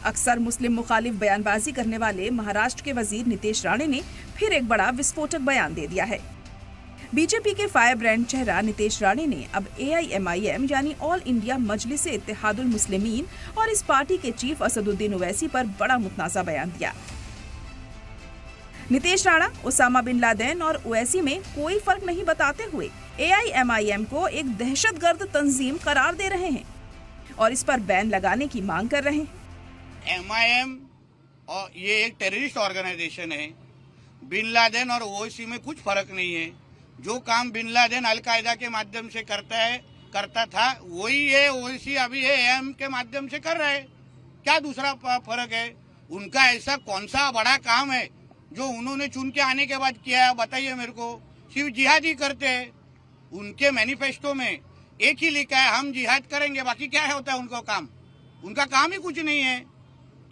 अक्सर मुस्लिम मुखालिफ बयानबाजी करने वाले महाराष्ट्र के वजीर नितेश राणे ने फिर एक बड़ा विस्फोटक बयान दे दिया है। बीजेपी के फायर ब्रांड चेहरा नितेश राणे ने अब AIMIM यानी ऑल इंडिया मजलिस-ए इत्तेहादुल मुस्लिमीन और इस पार्टी के चीफ असदुद्दीन ओवैसी पर बड़ा मुतनाज़ा बयान दिया। नितेश राणा उसामा बिन लादेन और ओवैसी में कोई फर्क नहीं बताते हुए AIMIM को एक दहशतगर्द तंजीम करार दे रहे हैं और इस पर बैन लगाने की मांग कर रहे हैं। MIM और ये एक टेररिस्ट ऑर्गेनाइजेशन है। बिन लादेन और ओवैसी में कुछ फर्क नहीं है। जो काम बिन लादेन अलकायदा के माध्यम से करता था वही ये ओवैसी अभी AIM के माध्यम से कर रहे हैं। क्या दूसरा फर्क है? उनका ऐसा कौन सा बड़ा काम है जो उन्होंने चुन के आने के बाद किया है? बताइए मेरे को। सिर्फ जिहाद ही करते हैं। उनके मैनिफेस्टो में एक ही लिखा है, हम जिहाद करेंगे। बाकी क्या है होता है उनका काम? उनका काम ही कुछ नहीं है।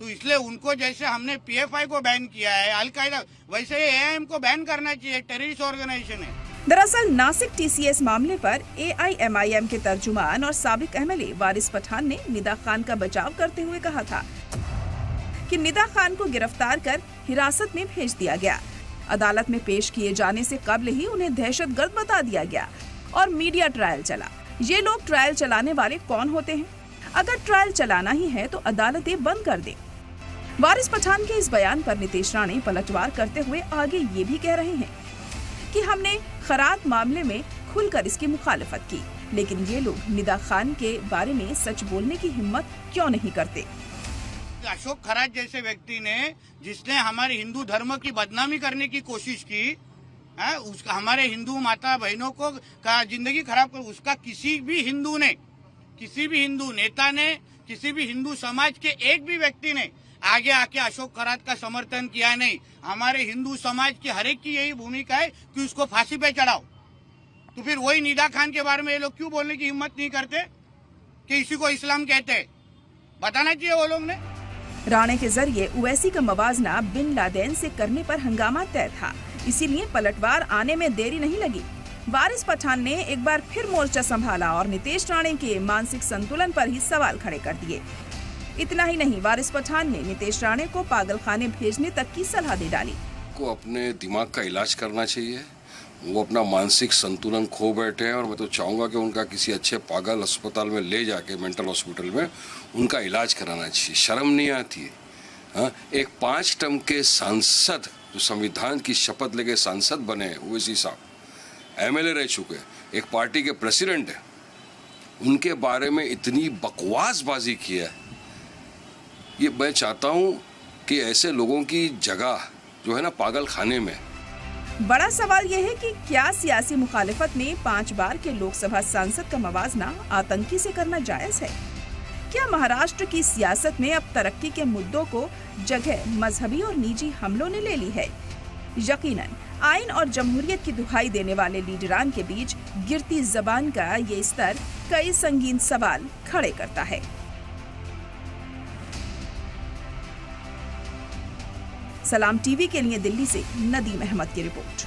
तो इसलिए उनको जैसे हमने PFI को बैन किया है, अलकायदा, वैसे AIM को बैन करना चाहिए। टेररिस्ट ऑर्गेनाइजेशन है। दरअसल नासिक TCS मामले पर AIMIM के तर्जुमान और साबिक MLA वारिस पठान ने निदा खान का बचाव करते हुए कहा था कि निदा खान को गिरफ्तार कर हिरासत में भेज दिया गया। अदालत में पेश किए जाने से कबल ही उन्हें दहशतगर्द बता दिया गया और मीडिया ट्रायल चला। ये लोग ट्रायल चलाने वाले कौन होते हैं? अगर ट्रायल चलाना ही है तो अदालतें बंद कर दे। वारिस पठान के इस बयान पर नितेश राणे पलटवार करते हुए आगे ये भी कह रहे हैं कि हमने खरात मामले में खुलकर इसकी मुखालिफत की, लेकिन ये लोग निदा खान के बारे में सच बोलने की हिम्मत क्यों नहीं करते? अशोक खरात जैसे व्यक्ति ने, जिसने हमारे हिंदू धर्म की बदनामी करने की कोशिश की, उसका हमारे हिंदू माता बहनों को का जिंदगी खराब कर, उसका किसी भी हिंदू नेता ने, किसी भी हिंदू समाज के एक भी व्यक्ति ने आगे आके अशोक खरात का समर्थन किया नहीं। हमारे हिंदू समाज की हर एक की यही भूमिका है कि उसको फांसी पे चढ़ाओ। तो फिर वही निदा खान के बारे में ये लोग क्यों बोलने की हिम्मत नहीं करते कि इसी को इस्लाम कहते हैं? बताना चाहिए वो लोग ने। राणे के जरिए ओवैसी का मवाजना बिन लादेन से करने पर हंगामा तय था, इसीलिए पलटवार आने में देरी नहीं लगी। वारिस पठान ने एक बार फिर मोर्चा संभाला और नितेश राणे के मानसिक संतुलन पर ही सवाल खड़े कर दिए। इतना ही नहीं, वारिस पठान ने नितेश राणे को पागलखाने भेजने तक की सलाह दे डाली। को अपने दिमाग का इलाज करना चाहिए। वो अपना मानसिक संतुलन खो बैठे हैं और मैं तो चाहूँगा कि उनका किसी अच्छे पागल अस्पताल में ले जाके, मेंटल हॉस्पिटल में उनका इलाज कराना चाहिए। शर्म नहीं आती है? हाँ, एक 5 टर्म के सांसद जो संविधान की शपथ लेके सांसद बने, ओवैसी साहब MLA रह चुके, एक पार्टी के प्रेसिडेंट है, उनके बारे में इतनी बकवासबाजी की है। ये मैं चाहता हूँ कि ऐसे लोगों की जगह जो है ना पागल खाने में। बड़ा सवाल यह है कि क्या सियासी मुखालिफत में 5 बार के लोकसभा सांसद का मवाजना आतंकी से करना जायज है? क्या महाराष्ट्र की सियासत में अब तरक्की के मुद्दों को जगह मजहबी और निजी हमलों ने ले ली है? यकीनन आइन और जमहूरियत की दुहाई देने वाले लीडरान के बीच गिरती जबान का ये स्तर कई संगीन सवाल खड़े करता है। सलाम टीवी के लिए दिल्ली से नदीम अहमद की रिपोर्ट।